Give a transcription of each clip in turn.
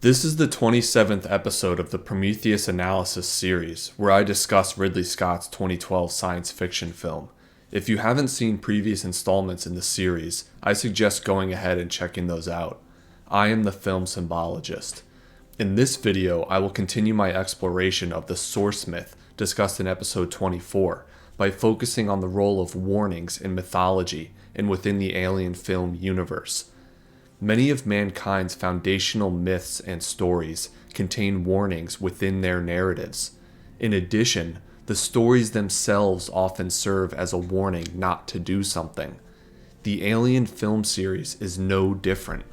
This is the 27th episode of the Prometheus analysis series, where I discuss Ridley Scott's 2012 science fiction film. If you haven't seen previous installments in the series, I suggest going ahead and checking those out. I am the Film Symbologist. In this video, I will continue my exploration of the source myth discussed in episode 24 by focusing on the role of warnings in mythology and within the alien film universe. Many of mankind's foundational myths and stories contain warnings within their narratives. In addition, the stories themselves often serve as a warning not to do something. The Alien film series is no different.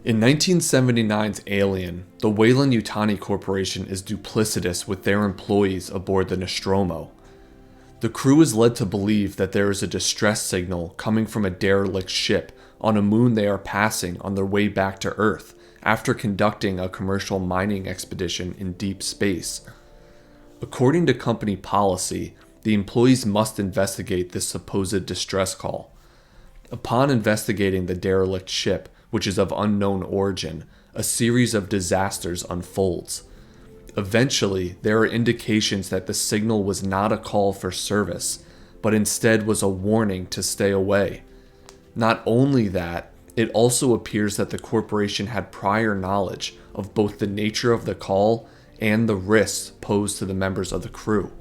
In 1979's Alien, the Weyland-Yutani Corporation is duplicitous with their employees aboard the Nostromo. The crew is led to believe that there is a distress signal coming from a derelict ship on a moon they are passing on their way back to Earth after conducting a commercial mining expedition in deep space. According to company policy, the employees must investigate this supposed distress call. Upon investigating the derelict ship, which is of unknown origin, a series of disasters unfolds. Eventually, there are indications that the signal was not a call for service, but instead was a warning to stay away. Not only that, it also appears that the corporation had prior knowledge of both the nature of the call and the risks posed to the members of the crew.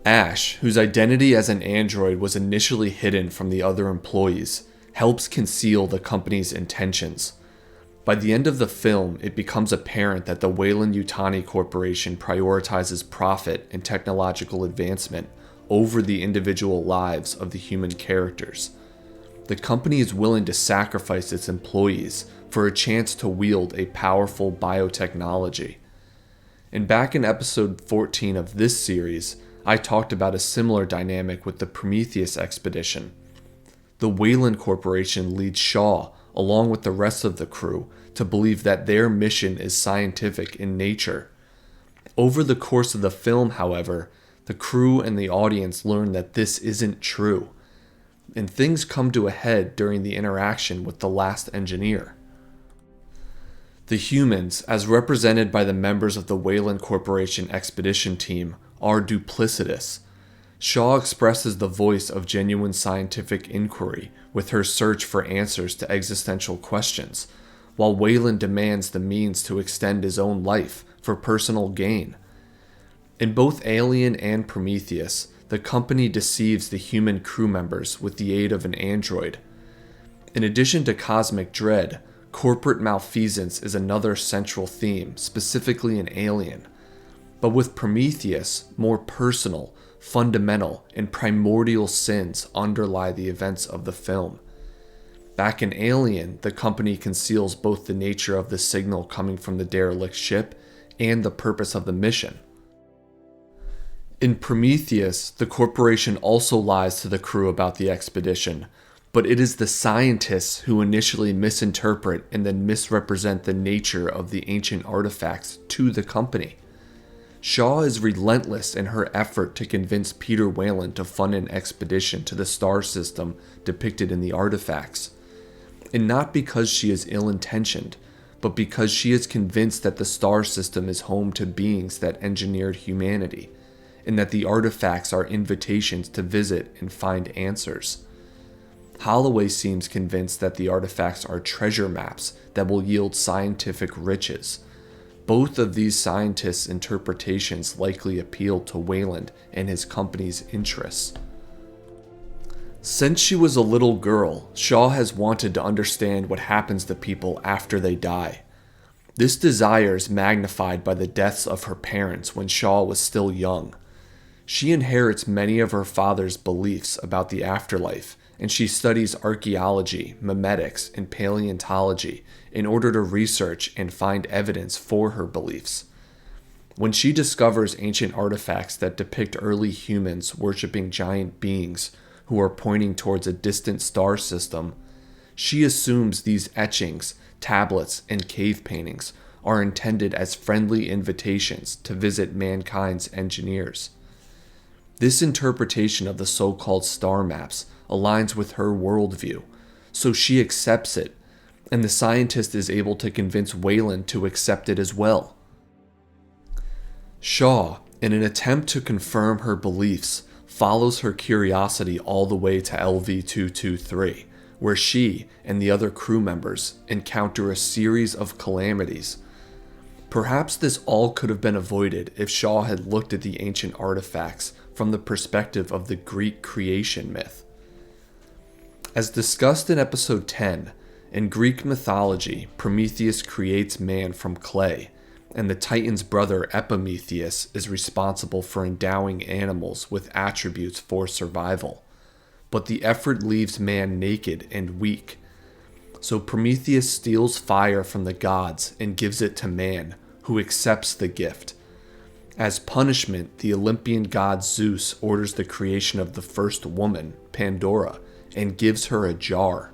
Ash, whose identity as an android was initially hidden from the other employees, helps conceal the company's intentions. By the end of the film, it becomes apparent that the Weyland-Yutani Corporation prioritizes profit and technological advancement over the individual lives of the human characters. The company is willing to sacrifice its employees for a chance to wield a powerful biotechnology. And back in episode 14 of this series, I talked about a similar dynamic with the Prometheus expedition. The Weyland Corporation leads Shaw, along with the rest of the crew, to believe that their mission is scientific in nature. Over the course of the film, however, the crew and the audience learn that this isn't true, and things come to a head during the interaction with the last engineer. The humans, as represented by the members of the Weyland Corporation expedition team, are duplicitous. Shaw expresses the voice of genuine scientific inquiry with her search for answers to existential questions, while Weyland demands the means to extend his own life for personal gain. In both Alien and Prometheus, the company deceives the human crew members with the aid of an android. In addition to cosmic dread, corporate malfeasance is another central theme, specifically in Alien. But with Prometheus, more personal, fundamental, and primordial sins underlie the events of the film. Back in Alien, the company conceals both the nature of the signal coming from the derelict ship and the purpose of the mission. In Prometheus, the corporation also lies to the crew about the expedition, but it is the scientists who initially misinterpret and then misrepresent the nature of the ancient artifacts to the company. Shaw is relentless in her effort to convince Peter Weyland to fund an expedition to the star system depicted in the artifacts. And not because she is ill-intentioned, but because she is convinced that the star system is home to beings that engineered humanity, and that the artifacts are invitations to visit and find answers. Holloway seems convinced that the artifacts are treasure maps that will yield scientific riches. Both of these scientists' interpretations likely appeal to Weyland and his company's interests. Since she was a little girl, Shaw has wanted to understand what happens to people after they die. This desire is magnified by the deaths of her parents when Shaw was still young. She inherits many of her father's beliefs about the afterlife, and she studies archaeology, memetics, and paleontology in order to research and find evidence for her beliefs. When she discovers ancient artifacts that depict early humans worshipping giant beings who are pointing towards a distant star system, she assumes these etchings, tablets, and cave paintings are intended as friendly invitations to visit mankind's engineers. This interpretation of the so-called star maps aligns with her worldview, so she accepts it, and the scientist is able to convince Weyland to accept it as well. Shaw, in an attempt to confirm her beliefs, follows her curiosity all the way to LV-223, where she and the other crew members encounter a series of calamities. Perhaps this all could have been avoided if Shaw had looked at the ancient artifacts from the perspective of the Greek creation myth. As discussed in episode 10, in Greek mythology, Prometheus creates man from clay, and the Titan's brother Epimetheus is responsible for endowing animals with attributes for survival. But the effort leaves man naked and weak. So Prometheus steals fire from the gods and gives it to man, who accepts the gift. As punishment, the Olympian god Zeus orders the creation of the first woman, Pandora, and gives her a jar.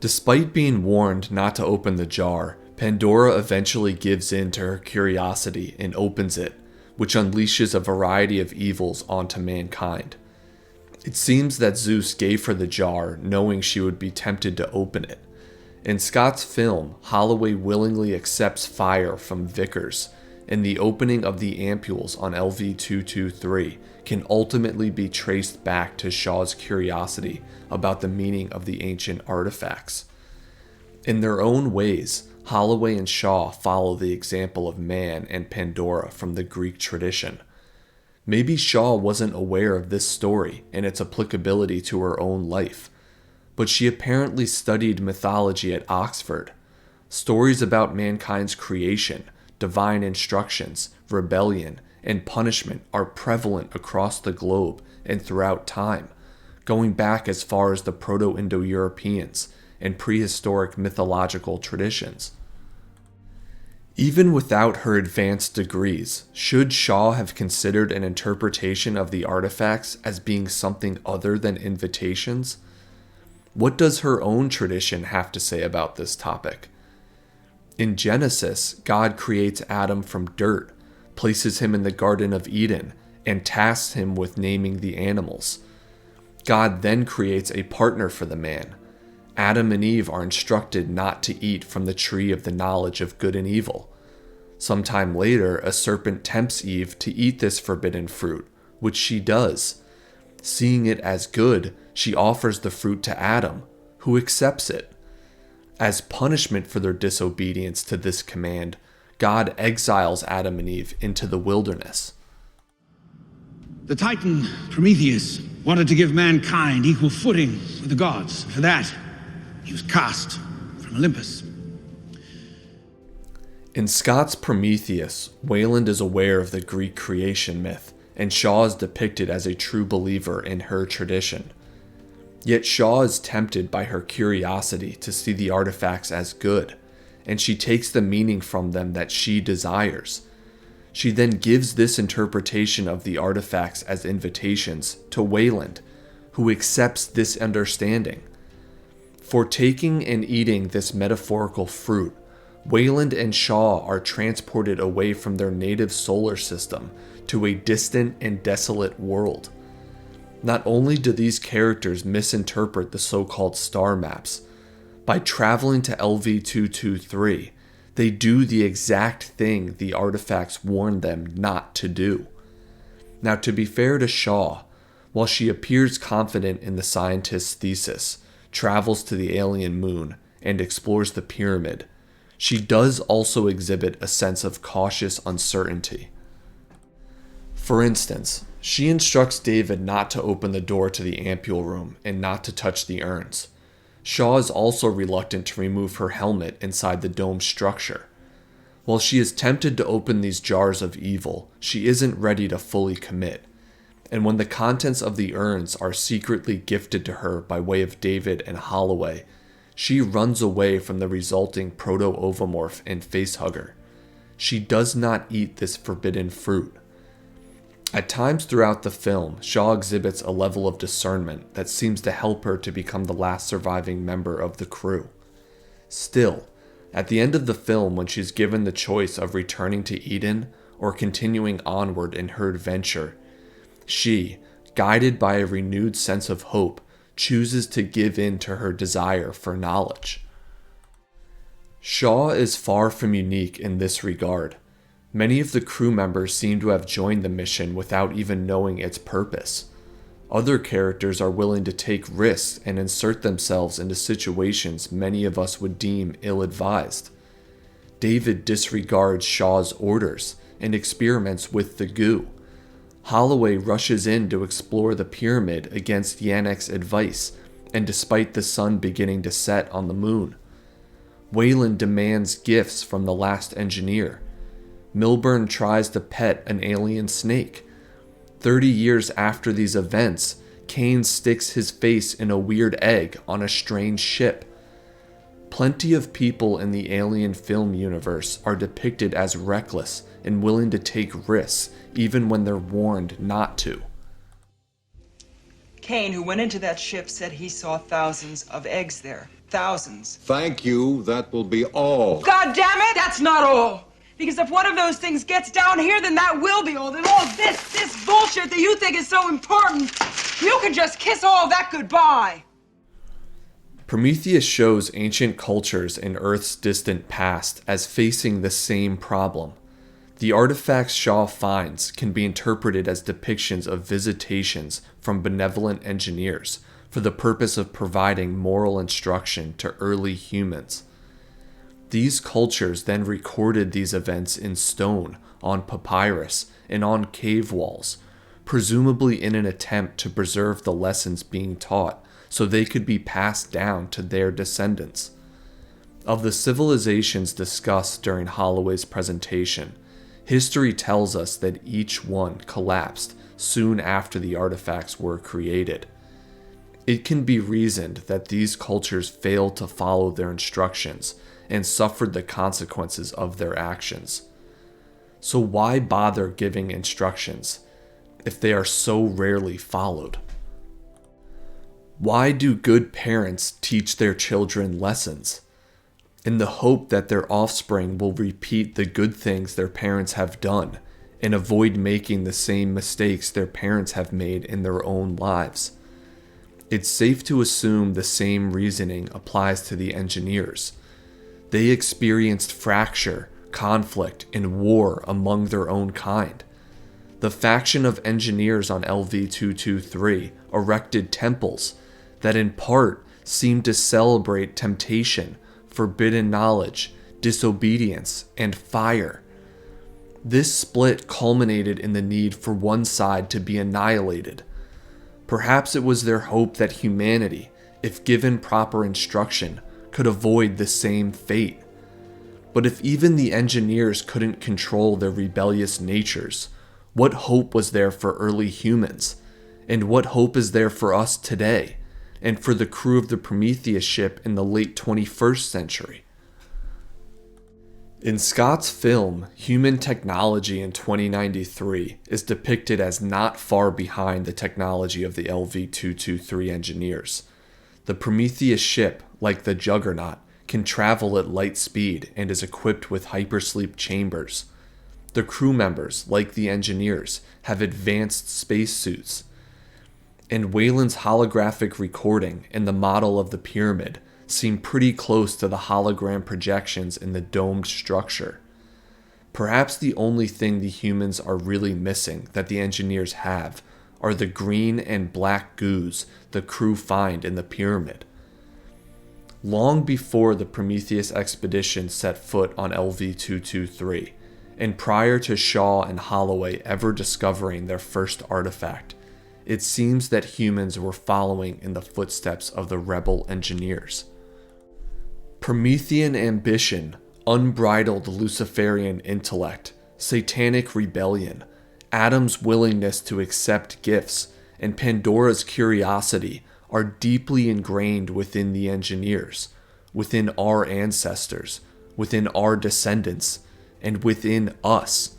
Despite being warned not to open the jar, Pandora eventually gives in to her curiosity and opens it, which unleashes a variety of evils onto mankind. It seems that Zeus gave her the jar knowing she would be tempted to open it. In Scott's film, Holloway willingly accepts fire from Vickers, and the opening of the ampules on LV-223 can ultimately be traced back to Shaw's curiosity about the meaning of the ancient artifacts. In their own ways, Holloway and Shaw follow the example of man and Pandora from the Greek tradition. Maybe Shaw wasn't aware of this story and its applicability to her own life, but she apparently studied mythology at Oxford. Stories about mankind's creation, divine instructions, rebellion, and punishment are prevalent across the globe and throughout time, going back as far as the Proto-Indo-Europeans and prehistoric mythological traditions. Even without her advanced degrees, should Shaw have considered an interpretation of the artifacts as being something other than invitations? What does her own tradition have to say about this topic? In Genesis, God creates Adam from dirt, places him in the Garden of Eden, and tasks him with naming the animals. God then creates a partner for the man. Adam and Eve are instructed not to eat from the tree of the knowledge of good and evil. Sometime later, a serpent tempts Eve to eat this forbidden fruit, which she does. Seeing it as good, she offers the fruit to Adam, who accepts it. As punishment for their disobedience to this command, God exiles Adam and Eve into the wilderness. The Titan, Prometheus, wanted to give mankind equal footing with the gods. For that, he was cast from Olympus. In Scott's Prometheus, Weyland is aware of the Greek creation myth, and Shaw is depicted as a true believer in her tradition. Yet Shaw is tempted by her curiosity to see the artifacts as good, and she takes the meaning from them that she desires. She then gives this interpretation of the artifacts as invitations to Weyland, who accepts this understanding. For taking and eating this metaphorical fruit, Weyland and Shaw are transported away from their native solar system to a distant and desolate world. Not only do these characters misinterpret the so-called star maps, by traveling to LV-223, they do the exact thing the artifacts warned them not to do. Now, to be fair to Shaw, while she appears confident in the scientist's thesis, travels to the alien moon, and explores the pyramid, she does also exhibit a sense of cautious uncertainty. For instance, she instructs David not to open the door to the ampule room and not to touch the urns. Shaw is also reluctant to remove her helmet inside the dome structure. While she is tempted to open these jars of evil, she isn't ready to fully commit. And when the contents of the urns are secretly gifted to her by way of David and Holloway, she runs away from the resulting proto-ovomorph and facehugger. She does not eat this forbidden fruit. At times throughout the film, Shaw exhibits a level of discernment that seems to help her to become the last surviving member of the crew. Still, at the end of the film, when she's given the choice of returning to Eden or continuing onward in her adventure, she, guided by a renewed sense of hope, chooses to give in to her desire for knowledge. Shaw is far from unique in this regard. Many of the crew members seem to have joined the mission without even knowing its purpose. Other characters are willing to take risks and insert themselves into situations many of us would deem ill-advised. David disregards Shaw's orders and experiments with the goo. Holloway rushes in to explore the pyramid against Yannick's advice, and despite the sun beginning to set on the moon. Weyland demands gifts from the last engineer. Milburn tries to pet an alien snake. 30 years after these events, Kane sticks his face in a weird egg on a strange ship. Plenty of people in the alien film universe are depicted as reckless and willing to take risks even when they're warned not to. Kane, who went into that ship, said he saw thousands of eggs there. Thousands. Thank you. That will be all. God damn it! That's not all! Because if one of those things gets down here, then that will be all. Then all this bullshit that you think is so important, you can just kiss all of that goodbye. Prometheus shows ancient cultures in Earth's distant past as facing the same problem. The artifacts Shaw finds can be interpreted as depictions of visitations from benevolent engineers for the purpose of providing moral instruction to early humans. These cultures then recorded these events in stone, on papyrus, and on cave walls, presumably in an attempt to preserve the lessons being taught so they could be passed down to their descendants. Of the civilizations discussed during Holloway's presentation, history tells us that each one collapsed soon after the artifacts were created. It can be reasoned that these cultures failed to follow their instructions and suffered the consequences of their actions. So why bother giving instructions if they are so rarely followed? Why do good parents teach their children lessons? In the hope that their offspring will repeat the good things their parents have done and avoid making the same mistakes their parents have made in their own lives. It's safe to assume the same reasoning applies to the engineers. They experienced fracture, conflict, and war among their own kind. The faction of engineers on LV-223 erected temples that in part seemed to celebrate temptation, forbidden knowledge, disobedience, and fire. This split culminated in the need for one side to be annihilated. Perhaps it was their hope that humanity, if given proper instruction, could avoid the same fate. But if even the engineers couldn't control their rebellious natures, what hope was there for early humans? And what hope is there for us today, and for the crew of the Prometheus ship in the late 21st century? In Scott's film, human technology in 2093 is depicted as not far behind the technology of the LV-223 engineers. The Prometheus ship, like the Juggernaut, can travel at light speed and is equipped with hypersleep chambers. The crew members, like the engineers, have advanced spacesuits. And Weyland's holographic recording and the model of the pyramid seem pretty close to the hologram projections in the domed structure. Perhaps the only thing the humans are really missing that the engineers have are the green and black goos the crew find in the pyramid. Long before the Prometheus expedition set foot on LV-223, and prior to Shaw and Holloway ever discovering their first artifact, it seems that humans were following in the footsteps of the rebel engineers. Promethean ambition, unbridled Luciferian intellect, satanic rebellion, Adam's willingness to accept gifts, and Pandora's curiosity are deeply ingrained within the engineers, within our ancestors, within our descendants, and within us.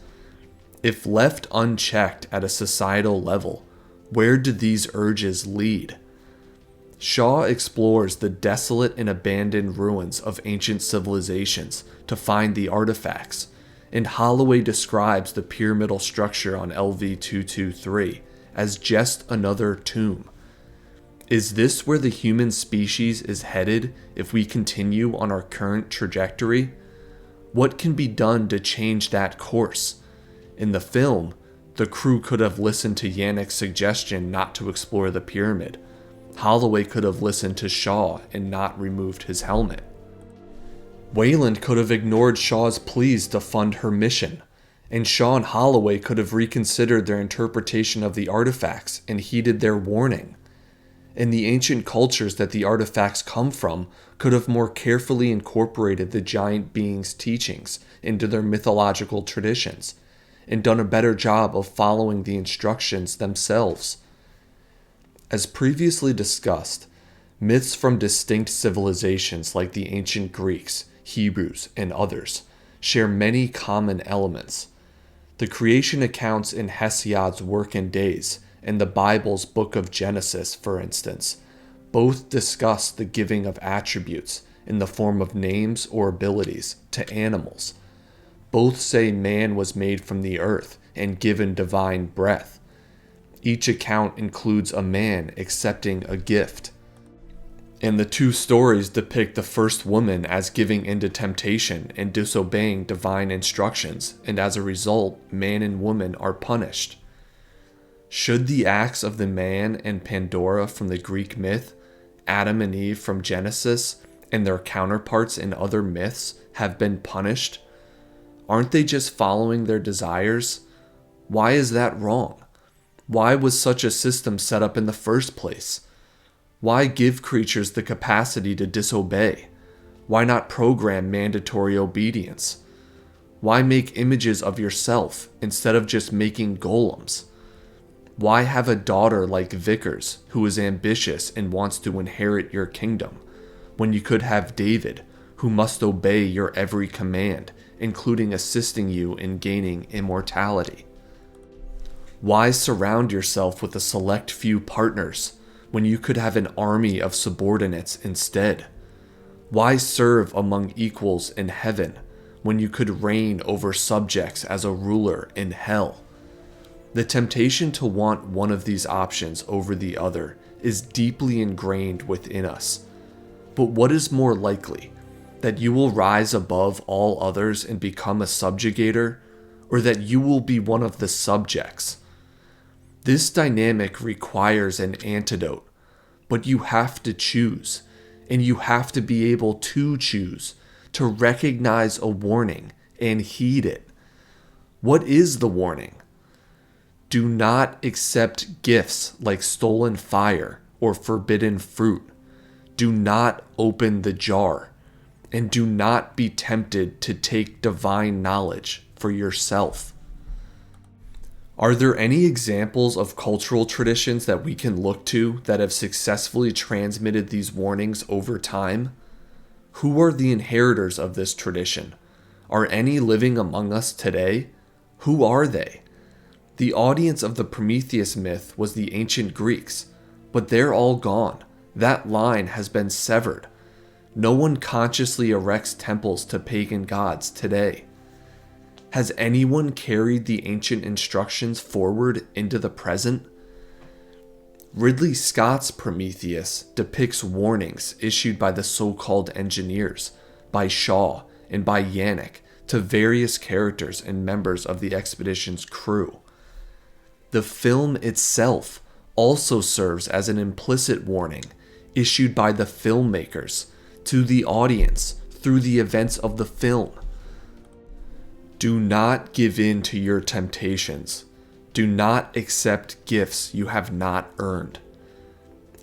If left unchecked at a societal level, where do these urges lead? Shaw explores the desolate and abandoned ruins of ancient civilizations to find the artifacts, and Holloway describes the pyramidal structure on LV-223 as just another tomb. Is this where the human species is headed if we continue on our current trajectory? What can be done to change that course? In the film, the crew could have listened to Yannick's suggestion not to explore the pyramid. Holloway could have listened to Shaw and not removed his helmet. Weyland could have ignored Shaw's pleas to fund her mission, and Shaw and Holloway could have reconsidered their interpretation of the artifacts and heeded their warning. And the ancient cultures that the artifacts come from could have more carefully incorporated the giant beings' teachings into their mythological traditions, and done a better job of following the instructions themselves. As previously discussed, myths from distinct civilizations like the ancient Greeks, Hebrews, and others share many common elements. The creation accounts in Hesiod's Work and Days and the Bible's Book of Genesis, for instance, both discuss the giving of attributes in the form of names or abilities to animals. Both say man was made from the earth and given divine breath. Each account includes a man accepting a gift. And the two stories depict the first woman as giving into temptation and disobeying divine instructions, and as a result, man and woman are punished. Should the acts of the man and Pandora from the Greek myth, Adam and Eve from Genesis, and their counterparts in other myths have been punished? Aren't they just following their desires? Why is that wrong? Why was such a system set up in the first place? Why give creatures the capacity to disobey? Why not program mandatory obedience? Why make images of yourself instead of just making golems? Why have a daughter like Vickers who is ambitious and wants to inherit your kingdom, when you could have David who must obey your every command, including assisting you in gaining immortality? Why surround yourself with a select few partners when you could have an army of subordinates instead? Why serve among equals in heaven when you could reign over subjects as a ruler in hell? The temptation to want one of these options over the other is deeply ingrained within us. But what is more likely, that you will rise above all others and become a subjugator, or that you will be one of the subjects? This dynamic requires an antidote, but you have to choose, and you have to be able to choose, to recognize a warning and heed it. What is the warning? Do not accept gifts like stolen fire or forbidden fruit. Do not open the jar, and do not be tempted to take divine knowledge for yourself. Are there any examples of cultural traditions that we can look to that have successfully transmitted these warnings over time? Who are the inheritors of this tradition? Are any living among us today? Who are they? The audience of the Prometheus myth was the ancient Greeks, but they're all gone. That line has been severed. No one consciously erects temples to pagan gods today. Has anyone carried the ancient instructions forward into the present? Ridley Scott's Prometheus depicts warnings issued by the so-called engineers, by Shaw, and by Yannick to various characters and members of the expedition's crew. The film itself also serves as an implicit warning issued by the filmmakers to the audience through the events of the film. Do not give in to your temptations. Do not accept gifts you have not earned.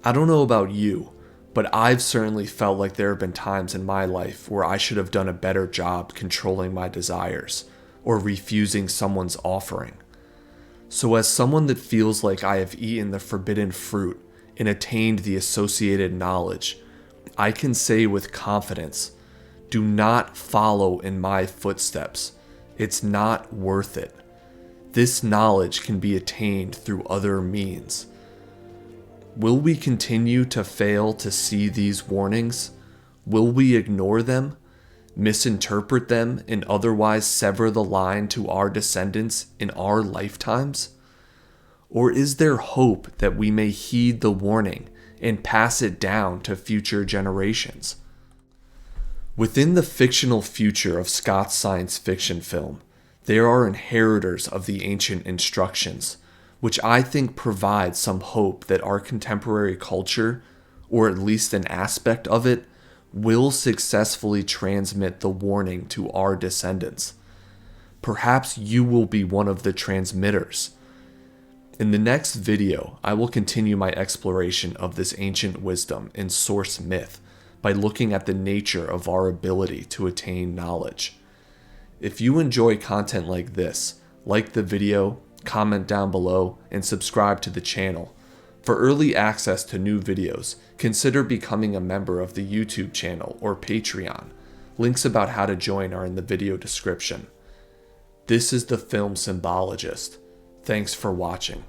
I don't know about you, but I've certainly felt like there have been times in my life where I should have done a better job controlling my desires or refusing someone's offering. So as someone that feels like I have eaten the forbidden fruit and attained the associated knowledge, I can say with confidence, do not follow in my footsteps. It's not worth it. This knowledge can be attained through other means. Will we continue to fail to see these warnings? Will we ignore them, misinterpret them, and otherwise sever the line to our descendants in our lifetimes? Or is there hope that we may heed the warning and pass it down to future generations. Within the fictional future of Scott's science fiction film, there are inheritors of the ancient instructions, which I think provide some hope that our contemporary culture, or at least an aspect of it, will successfully transmit the warning to our descendants. Perhaps you will be one of the transmitters. In the next video, I will continue my exploration of this ancient wisdom and source myth by looking at the nature of our ability to attain knowledge. If you enjoy content like this, like the video, comment down below, and subscribe to the channel. For early access to new videos, consider becoming a member of the YouTube channel or Patreon. Links about how to join are in the video description. This is the Film Symbologist. Thanks for watching.